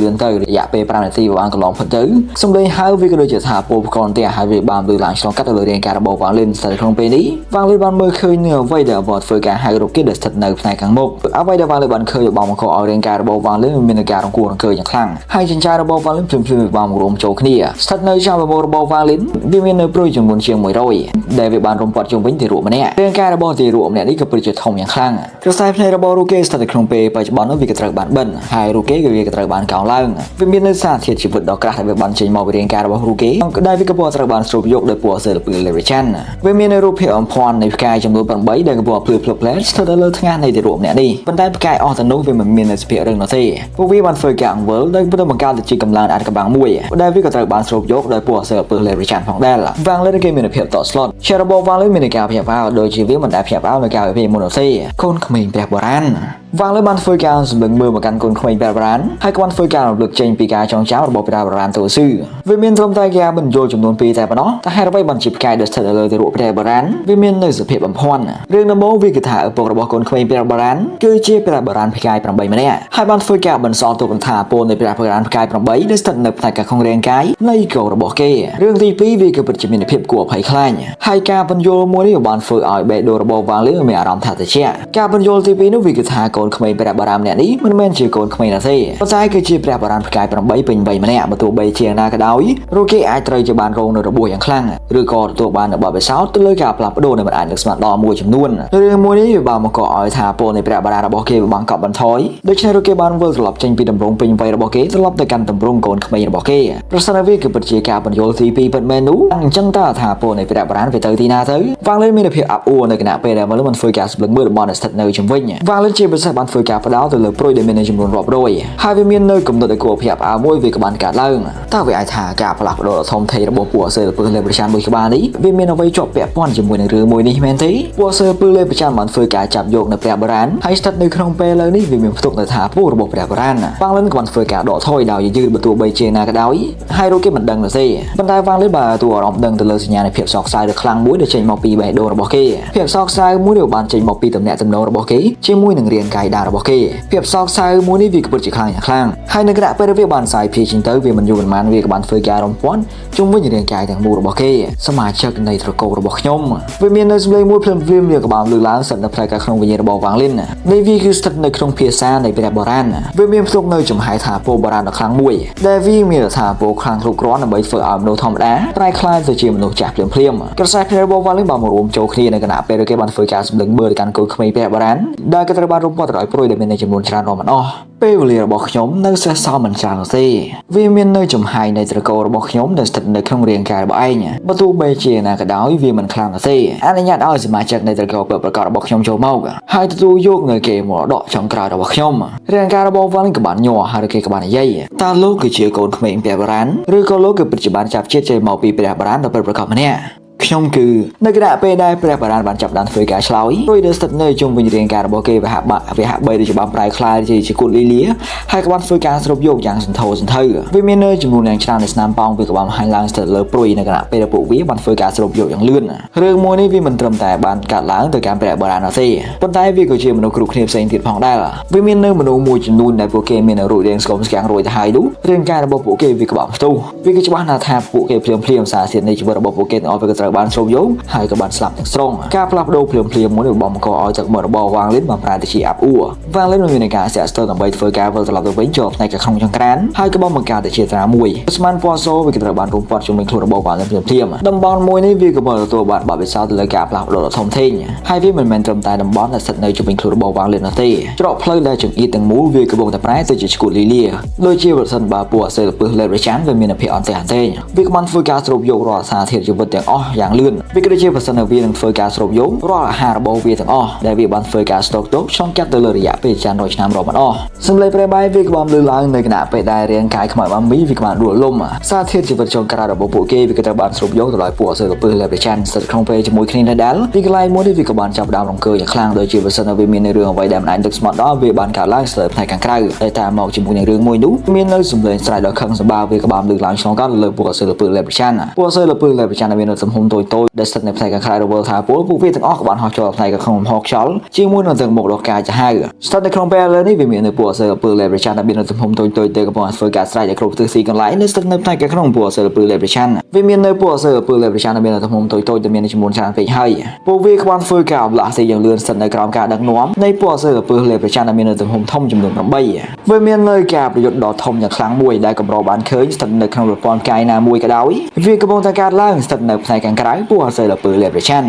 រយៈពេល5នាទីវ៉ាងកន្លងផុតទៅសំឡេងហៅវាក៏ដូចជាថាពោលកនតែហើយវាបានលើឡើងឆ្លងកាត់ទៅលើរាងកាយរបស់វ៉ាងលឿនស្ថិតក្នុងពេលនេះវ៉ាងលឿនបានមើលឃើញនៅអ្វីដែលបានធ្វើការហៅរកគេដែលស្ថិតនៅផ្នែកខាងមុខអ្វីដែលវ៉ាងលឿនបានឃើញរបស់មកឲ្យរាងកាយរបស់វ៉ាងលឿនមានការរង្គោះរង្គើយ៉ាងខ្លាំងហើយចិញ្ចើរបស់វ៉ាងលឿនភ្លាមៗបានរួមចូលគ្នាស្ថិតនៅចំប្រមូលរបស់វ៉ាងលឿនវាមាននៅព្រុយចំនួនជាង100ដែលវាបានរំពាត់ជុំវិញទីរក់ម្នាក់រាងកាយរបស់ទីរក់ម្នាក់នេះក៏ពិតជាធំយ៉ាងខ្លាំងក្រសែភ្នែករបស់រូកេស្ថិតនៅក្នុងពេលបច្ចុប្បន្ននោះវាក៏ត្រូវបានបិទហើយរូកេក៏វាក៏ត្រូវបានកោងឡើងវាមាននៅសារធាតុជីវិតដ៏ក្រាស់ដែលវាបានចេញមកពីរាងកាយរបស់រូកេដែលវាក៏ត្រូវបានស្រូបយកដោយពណ៌សិលពីលេវចាន់វាមាននៅរូបភាពអំភ័ន្តនៃផ្កាយចំនួន8ដែលកំពុងភ្លឺផ្លែស្ថិតនៅលើថ្ងាសនៃទីរក់ម្នាក់នេះប៉ុន្តែផ្កាយអស់ទៅនោះវាមិនមាននៅសភាពរឹងនោះទេពួកវាបានធ្វើការអង្វល់ដោយបន្តបង្កើតទៅជាកម្លាំងអាតកម្បាំងមួយដែលវាក៏ត្រូវបានស្រូបយកដោយពណ៌សិលពីលេវចាន់ផងដែរវ៉ាងលឿនគេមានភាពតក់ស្លុតជារបស់វ៉ាងលឿនមានការភ្ញាក់ផ្អើលដោយជាវាមិនដែលភ្ញាក់ផ្អើលនៅការវិភាគមុននោះទេកូនក្មេងព្រះបុរាណវ៉ាងលឿនបានធ្វើការសម្លឹងមើលមកកាន់កូនក្មេងព្រះបុរាណហើយក៏បានធ្វើការរំលឹកចេញពីការចងចាំរបស់ព្រះបុរាណទៅស៊ឺវាមានត្រឹមតែការបញ្យល់ចំនួន2តែប៉ុណ្ណោះតែហេតុអ្វីបានជាផ្កាយដែលស្ថិតនៅលើទីរក់ព្រះបុរាណវាមាននៅសភាពបំភាន់រឿងដំបូងវាគឺថាឪពុករបស់កូនក្មេងព្រះបុរាណគឺជាព្រះបុរាណផ្កាយ8ម្នាក់ហើយបានធ្វើការបន្សល់ទុកបន្ថាពលនៃព្រះបុរាណផ្កាយ8ដែលស្ថិតនៅផ្នែកខាងរាងកាយនៃកូនរបស់គេរឿងទី2វាគឺពិតជាមានភាពគួរអភ័យខ្លាចហើយការបញ្យល់មួយនេះបានធ្វើឲ្យបេះដូងរបស់វ៉ាងលឿនមានអារម្មណ៍ថាត្រជាក់ការបញ្យល់ទី2នោះវាគឺថាកូនក្មេងព្រះបុរាណម្នាក់នេះមិនមែនជាកូនក្មេងទេប៉ុន្តែគឺជាព្រះបុរាណផ្កាយ8ពេញ3ម្នាក់បើទោះបីជាណាក៏ដោយរូគេអាចត្រូវជាបានរងនៅរបួសយ៉ាងខ្លាំងឬក៏ទទួលបានបបិសោតទៅលើការផ្លាស់ប្ដូរនៃមិនអាចនឹកស្មានដល់មួយចំនួនរឿងមួយនេះវាបានមកកឲ្យថាពលនៃព្រះបុរាណរបស់គេបានកប់បន្ថយដូច្នេះរូគេបានវិលត្រឡប់ចេញពីតម្រងពេញវ័យរបស់គេត្រឡប់ទៅកាន់តម្រងកូនក្មេងរបស់គេប្រសិនបើវាគឺពិតជាការបញ្យល់ទី2ពិតមែននោះអញ្ចឹងតើថាពលនៃព្រះបុរាណវាទៅទីណាទៅវ៉ាងលឿនមានភាពអាប់អួរនៅគណៈពេលដែលមកធ្វើការសម្លឹងមើលតំបន់ដែលស្ថិតនៅជុំវិញវ៉ាងលឿនជាពិសេសបានធ្វើការផ្ដោតទៅលើព្រុយដែលមានចំនួនរាប់រយហើយវាមាននៅកំណត់ឲ្យគួរភ្ញាក់ផ្អើលមួយវាក៏បានកើតឡើងតើវាអាចថាការផ្លាស់ប្ដូរធំធេងរបស់ពួកសិលពឹសលេបប្រចាំមួយក្បាលនេះវាមានអ្វីជាប់ពាក់ព័ន្ធជាមួយនឹងរឿងមួយនេះមែនទេពួកសិលពឹសលេបប្រចាំបានធ្វើការចាប់យកនៅព្រះបុរាណហើយស្ថិតនៅក្នុងពេលឥឡូវនេះវាមានផ្ទុកនៅថាពួករបស់ព្រះបុរាណវ៉ាងលឿនក៏បានធ្វើការដកថយដោយយឺតបើទោះបីជាណាក៏ដោយហើយរូគេមិនដឹងទេប៉ុន្តែវ៉ាងលឿនបានទូអារម្មណ៍ដឹងទៅលើសញ្ញានៃភាពសោកសៅដ៏ខ្លាំងមួយដែលចេញមកពីបេះដូងរបស់គេភាពសោកសៅមួយដែលបានចេញមកពីទំនាក់ទំនងរបស់គេជាមួយនឹងរាងកាយដើមរបស់គេភាពសោកសៅមួយនេះវាក៏ពិតជាខ្លាំងយ៉ាងខ្លាំងហើយនៅគណៈពេលវាបានសាយភាជិញទៅវាមិនយូរប៉ុន្មានវាក៏បានធ្វើការរំពាន់ជុំវិញរាងកាយទាំងមូលរបស់គេសមាជិកនៃត្រកូលរបស់ខ្ញុំវាមាននៅសម្លេងមួយភ្លាមវាក៏បានលើកឡើងស្ថិតនៅផ្នែកខាងក្នុងវិញ្ញាណរបស់វ៉ាងលឿននេះវាគឺស្ថិតនៅក្នុងភាសានៃព្រះបុរាណវាមានផ្ទុកនៅចំហាយថាពលបុរាណដ៏ខ្លាំងមួយដែលវាមានថាពលខ្លាំងគ្រប់គ្រាន់ដើម្បីធ្វើឲ្យមនុស្សធម្មតាប្រែក្លាយទៅជាមនុស្សចាស់ភ្លាមក្រសែភ្នែករបស់វ៉ាងលឿនបានមករួមចូលគ្នានៅគណៈពេលគេបានធ្វើការសម្លឹងមើលទៅកាន់កូនក្មេងព្រះបុរាណដែលក៏ត្រូវបានរំពាត់ដោយព្រុយដែលមានចំនួនច្រើនរាប់មិនអស់ពេលវេលារបស់ខ្ញុំនៅសេសសល់មិនច្រើនទេវាមាននៅចំហាយនៃត្រកូលរបស់ខ្ញុំដែលស្ថិតនៅក្នុងរាងកាយរបស់ឯងបើទោះបីជាណាក៏ដោយវាមិនខ្លាំងទេអនុញ្ញាតឲ្យសមាជិកនៃត្រកូលប្រកបរបស់ខ្ញុំចូលមកហើយទទួលយកនៅគេមរតកចុងក្រោយរបស់ខ្ញុំរាងកាយរបស់វ៉ាងលឿនក៏បានញ័រហើយគេក៏បាននិយាយតើលោកគឺជាកូនក្មេងព្រះបុរាណឬក៏លោកគឺពិតជាបានចាប់ជាតិចេញមកពីព្រះបុរាណដ៏ប្រកបម្នាក់ខ្ញុំគឺនៅគណៈពេលដែលព្រះបុរាណបានចាប់បានធ្វើការឆ្លើយព្រុយដែលស្ថិតនៅជុំវិញរាងកាយរបស់គេវាហាក់បីដូចជាបានប្រែក្លាយជាគូតលីលាហើយក៏បានធ្វើការស្រូបយកយ៉ាងសន្ធោសន្ធៅវាមាននៅចំនួនយ៉ាងច្រើននៃស្នាមប៉ោងវាក៏បានបង្ហាញឡើងស្ថិតលើព្រុយនៅគណៈពេលដែលពួកវាបានធ្វើការស្រូបយកយ៉ាងលឿនរឿងមួយនេះវាមិនត្រឹមតែបានកាត់ឡើងទៅកាន់ព្រះបុរាណនោះទេប៉ុន្តែវាក៏ជាមនុស្សគ្រប់គ្នាផ្សេងទៀតផងដែរវាមាននៅមនុស្សមួយចំនួនដែលពួកគេមានរូបរាងស្គមស្គាំងរួចទៅហើយនោះរាងកាយរបស់ពួកគេវាក៏បានផ្ទុះវាក៏ច្បាស់ណាស់ថាពួកគេភ្លាមសារធាតុនៃជីវិតរបស់ពួកគេទាំងអស់វាក៏ត្រូវបានស្រូបយកហើយក៏បានស្លាប់ទាំងស្រុងការផ្លាស់ប្ដូរភ្លាមមួយនេះបំកឲ្យទឹកមាត់របស់វ៉ាងលឿនបានប្រែទៅជាអាប់អួរវ៉ាងលឿនមានការស្ទាក់ស្ទើរដើម្បីធ្វើការវិលត្រឡប់ទៅវិញចូលផ្នែកខាងក្នុងចង្ក្រានហើយក៏បានបង្កើតទៅជាត្រាមួយស្មានពណ៌សូវាក៏ត្រូវបានរុំព័ទ្ធជុំវិញខ្លួនរបស់វ៉ាងលឿនភ្លាមតំបន់មួយនេះវាក៏បានទទួលបានបទពិសោធន៍ទៅលើការផ្លាស់ប្ដូរដ៏ធំធេងហើយវាមិនមែនត្រឹមតែតំបន់ដែលស្ថិតនៅជុំវិញខ្លួនរបស់វ៉ាងលឿននោះទេច្រកផ្លូវដែលចង្អៀតទាំងមូលវាក៏បងតែប្រែទៅជាឈ្គូតលីលាដូចជាប្រសិនបើពួកសិលពឹសលេបរចាន់វាមានភាពអន្តេអន្តេវាក៏បានធ្វើការស្រូបយករាល់សារធាតុជីវិតទាំងអស់យ៉ាងលឿនវាក៏ដូចជាប្រសិនបើវានឹងធ្វើការស្រូបយករាល់អាហាររបស់វាទាំងអស់ដែលវាបានធ្វើការស្តុកទុកឆ្លងកាត់ទៅលើរយៈពេលច្រើនរយឆ្នាំរាប់មិនអស់សម្លេងប្រែបាយវាក៏បានលើកឡើងនៅគណៈពេលដែលរាងកាយខ្មៅបាមីវាក៏បានដួលលំសារធាតុជីវិតចុងក្រោយរបស់ពួកគេវាក៏ត្រូវបានស្រូបយកទៅដោយពួកសិលពឹសលេបរចាន់ស្ថិតក្នុងពេលជាមួយគ្នាដែរទីកន្លែងមួយនេះវាក៏បានចាប់ដើមរង្គើយ៉ាងខ្លាំងដូចជាប្រសិនបើវាមាននៅរឿងអ្វីដែលមិនអាចនឹកស្មាត់ដល់វាបានកើតឡើងស្ទើរផ្នែកខាងក្រៅតែតាមមកជាមួយនឹងរឿងមួយនោះមាននៅសម្លេងស្រែកដ៏ខឹងសម្បារវាក៏បានលើកឡើងឆ្លងកាត់លើពួកសិលពឹសលេបរចាន់ពួកសិលពឹសលេបរចាន់មាននៅទំហំ តូចៗដែលស្ថិតនៅផ្នែកខាងក្រៅរបស់ថាពលពួកវាទាំងអស់ក៏បានហោះចូលផ្នែកខាងក្នុងលំហខ្យល់ជាមួយនឹងទាំងមុខរបស់ការចាហៅស្ថិតនៅក្នុងពេលនេះវាមាននៅពួកអសរពើលេបប្រឆាំងដែលមាននៅទំហំតូចៗដែលកំពុងធ្វើការស្រែកឲ្យគ្រប់ទិសទីកន្លែងនៅស្ថិតនៅផ្នែកខាងក្នុងពួកអសរពើលេបប្រឆាំងវាមាននៅពួកអសរពើលេបប្រឆាំងដែលមាននៅទំហំតូចៗដែលមានចំនួនច្រើនពេកហើយពួកវាក៏បានធ្វើការអម្លាស់ទីយ៉ាងលឿនស្ថិតនៅក្រោមការដឹកនាំនៃពួកអសរពើលេបប្រឆាំងដែលមាននៅទំហំធំចំនួន8វាមាននៅការប្រយុទ្ធដ៏ធំយ៉ាងខ្លាំងមួយដែលកម្របានឃើញស្ថិតនៅក្នុងប្រព័ន្ធកាយណាមួយក៏ដោយវាកំពុងតែកើតឡើងស្ថិតនៅផ្នែកខាងក្រៅពួកអសរពើលេបប្រឆាំង